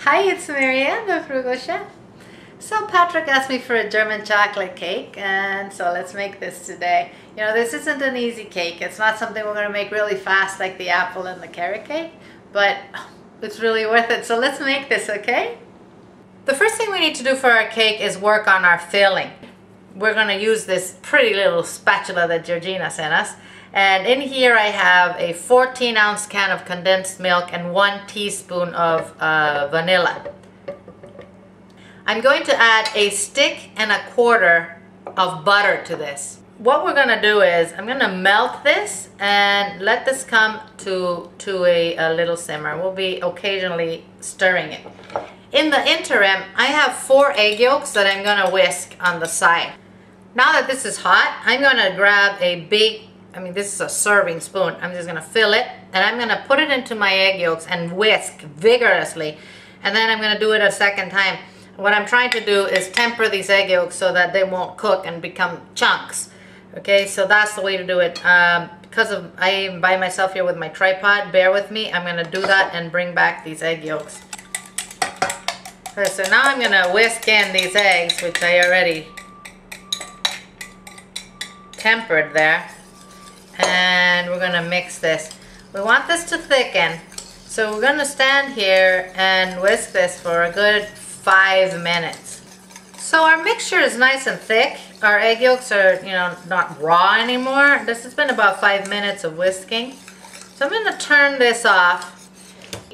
Hi, it's Marianne, the Frugal Chef. So Patrick asked me for a German chocolate cake, and so let's make this today. You know, this isn't an easy cake. It's not something we're going to make really fast like the apple and the carrot cake, but it's really worth it. So let's make this, okay? The first thing we need to do for our cake is work on our filling. We're going to use this pretty little spatula that Georgina sent us. And in here I have a 14-ounce can of condensed milk and 1 teaspoon of vanilla. I'm going to add a stick and a quarter of butter to this. What we're going to do is I'm going to melt this and let this come to a little simmer. We'll be occasionally stirring it. In the interim, I have 4 egg yolks that I'm going to whisk on the side. Now that this is hot, I'm going to grab a big, this is a serving spoon. I'm just going to fill it and I'm going to put it into my egg yolks and whisk vigorously. And then I'm going to do it a second time. What I'm trying to do is temper these egg yolks so that they won't cook and become chunks. Okay, so that's the way to do it. Because I am by myself here with my tripod, bear with me. I'm going to do that and bring back these egg yolks. Okay, so now I'm going to whisk in these eggs, which I already tempered there. And we're going to mix this. We want this to thicken. So we're going to stand here and whisk this for a good 5 minutes. So our mixture is nice and thick. Our egg yolks are, not raw anymore. This has been about 5 minutes of whisking. So I'm going to turn this off.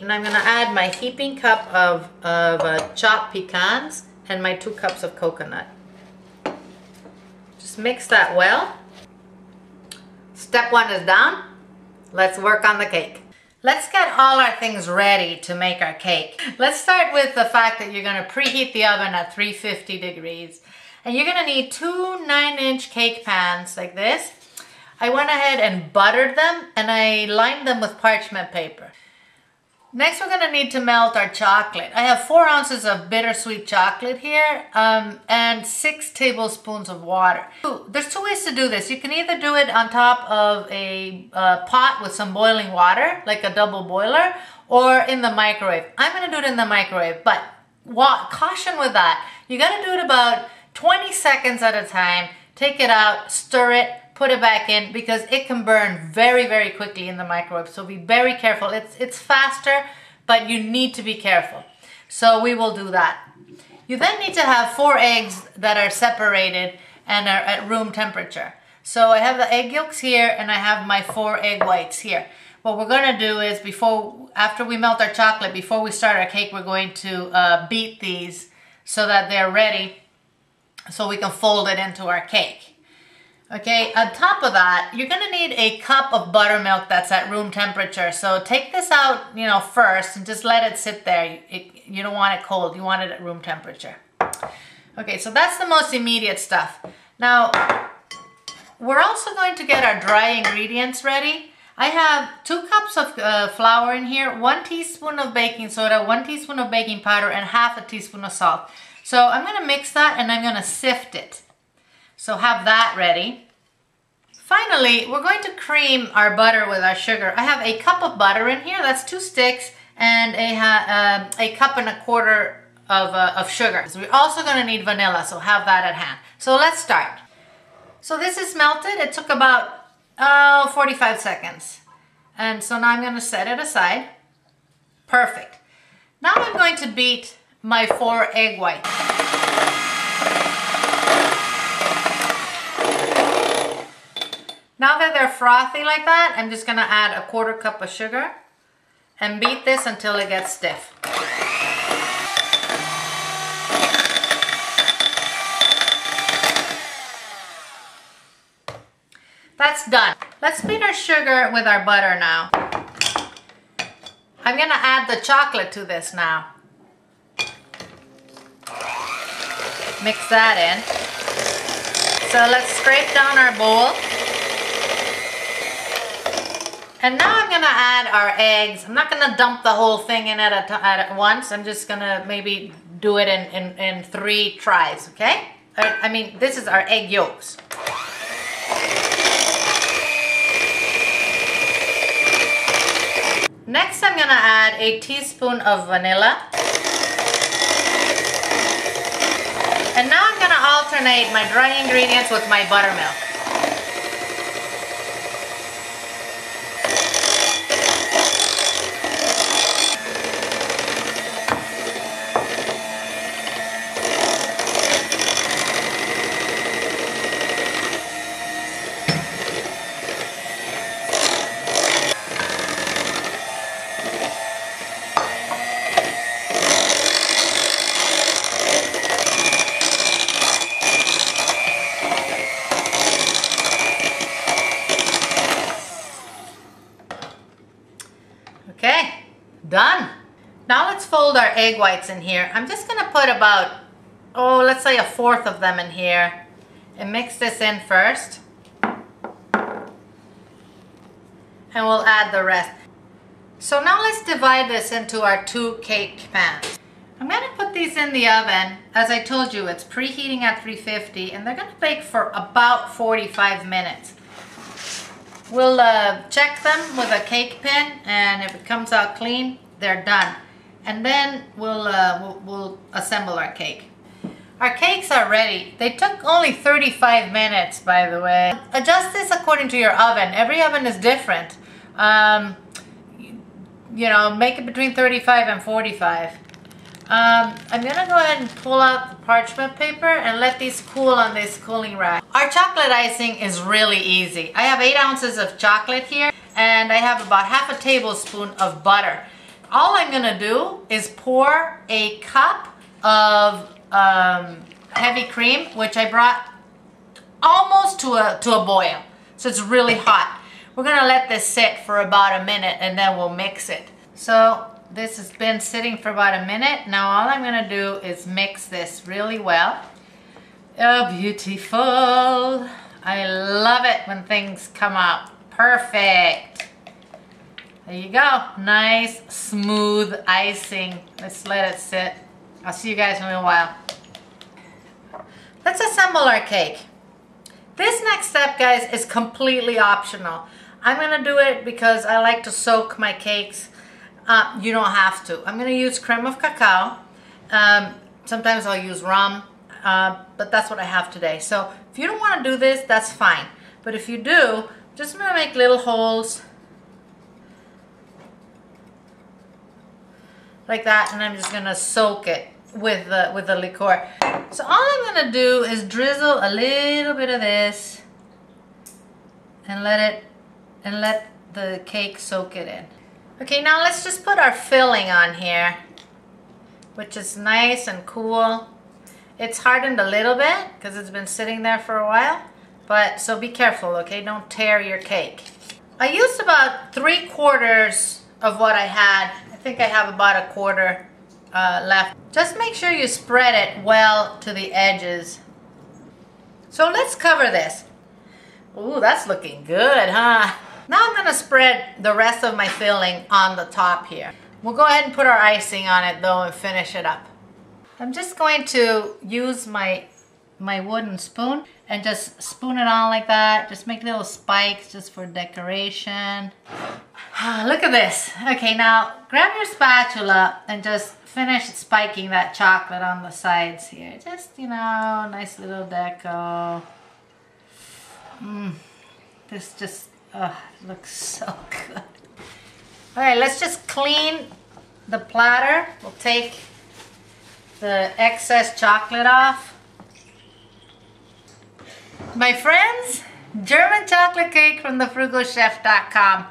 And I'm going to add my heaping cup of chopped pecans and my 2 cups of coconut. Just mix that well. Step 1 is done. Let's work on the cake. Let's get all our things ready to make our cake. Let's start with the fact that you're going to preheat the oven at 350 degrees. And you're going to need 2 9-inch cake pans like this. I went ahead and buttered them and I lined them with parchment paper. Next, we're going to need to melt our chocolate. I have 4 ounces of bittersweet chocolate here and 6 tablespoons of water. There's 2 ways to do this. You can either do it on top of a pot with some boiling water, like a double boiler, or in the microwave. I'm going to do it in the microwave, but caution with that. You got to do it about 20 seconds at a time. Take it out, stir it, put it back in, because it can burn very, very quickly in the microwave. So be very careful. It's faster, but you need to be careful. So we will do that. You then need to have 4 eggs that are separated and are at room temperature. So I have the egg yolks here and I have my 4 egg whites here. What we're going to do is after we melt our chocolate, before we start our cake, we're going to beat these so that they're ready so we can fold it into our cake. Okay, on top of that, you're going to need a cup of buttermilk that's at room temperature. So take this out, first and just let it sit there. You don't want it cold. You want it at room temperature. Okay, so that's the most immediate stuff. Now, we're also going to get our dry ingredients ready. I have 2 cups of flour in here, 1 teaspoon of baking soda, 1 teaspoon of baking powder, and half a teaspoon of salt. So I'm going to mix that and I'm going to sift it. So have that ready. Finally, we're going to cream our butter with our sugar. I have a cup of butter in here, that's 2 sticks, and a cup and a quarter of sugar. So we're also going to need vanilla, so have that at hand. So let's start. So this is melted. It took about 45 seconds. And so now I'm going to set it aside. Perfect. Now I'm going to beat my 4 egg whites. Now that they're frothy like that, I'm just going to add a quarter cup of sugar and beat this until it gets stiff. That's done. Let's beat our sugar with our butter now. I'm going to add the chocolate to this now. Mix that in. So let's scrape down our bowl. And now I'm going to add our eggs. I'm not going to dump the whole thing in at once. I'm just going to maybe do it in 3 tries, okay? This is our egg yolks. Next, I'm going to add a teaspoon of vanilla. alternate my dry ingredients with my buttermilk. Okay, done. Now let's fold our egg whites in here. I'm just gonna put about, oh, let's say 1/4 of them in here and mix this in first. And we'll add the rest. So now let's divide this into our 2 cake pans. I'm gonna put these in the oven. As I told you, it's preheating at 350 and they're gonna bake for about 45 minutes. We'll check them with a cake pin, and if it comes out clean, they're done. And then we'll assemble our cake. Our cakes are ready. They took only 35 minutes, by the way. Adjust this according to your oven. Every oven is different. You know, make it between 35 and 45. I'm gonna go ahead and pull out the parchment paper and let these cool on this cooling rack. Our chocolate icing is really easy. I have 8 ounces of chocolate here, and I have about 1/2 tablespoon of butter. All I'm gonna do is pour a cup of heavy cream, which I brought almost to a boil. So it's really hot. We're gonna let this sit for about a minute and then we'll mix it. So this has been sitting for about a minute. Now all I'm gonna do is mix this really well. Oh, beautiful. I love it when things come out perfect. There you go. Nice, smooth icing. Let's let it sit. I'll see you guys in a little while. Let's assemble our cake. This next step, guys, is completely optional. I'm gonna do it because I like to soak my cakes. You don't have to. I'm gonna use creme of cacao. Sometimes I'll use rum, but that's what I have today. So if you don't want to do this, that's fine. But if you do, just gonna make little holes like that, and I'm just gonna soak it with the liqueur. So all I'm gonna do is drizzle a little bit of this and let the cake soak it in. Okay, now let's just put our filling on here, which is nice and cool. It's hardened a little bit because it's been sitting there for a while, but so be careful, okay? Don't tear your cake. I used about 3/4 of what I had. I think I have about 1/4 left. Just make sure you spread it well to the edges. So let's cover this. Ooh, that's looking good, huh? Now I'm gonna spread the rest of my filling on the top here. We'll go ahead and put our icing on it though and finish it up. I'm just going to use my wooden spoon and just spoon it on like that. Just make little spikes just for decoration. Look at this. Okay, now grab your spatula and just finish spiking that chocolate on the sides here. Just, you know, nice little deco. This just looks so good. Alright, let's just clean the platter. We'll take the excess chocolate off. My friends, German chocolate cake from thefrugalchef.com.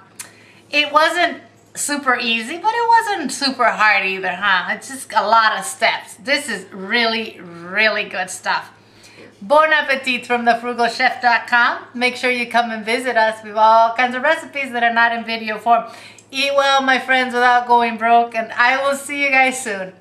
It wasn't super easy, but it wasn't super hard either, huh? It's just a lot of steps. This is really, really good stuff. Bon appetit from thefrugalchef.com. Make sure you come and visit us. We have all kinds of recipes that are not in video form. Eat well, my friends, without going broke, and I will see you guys soon.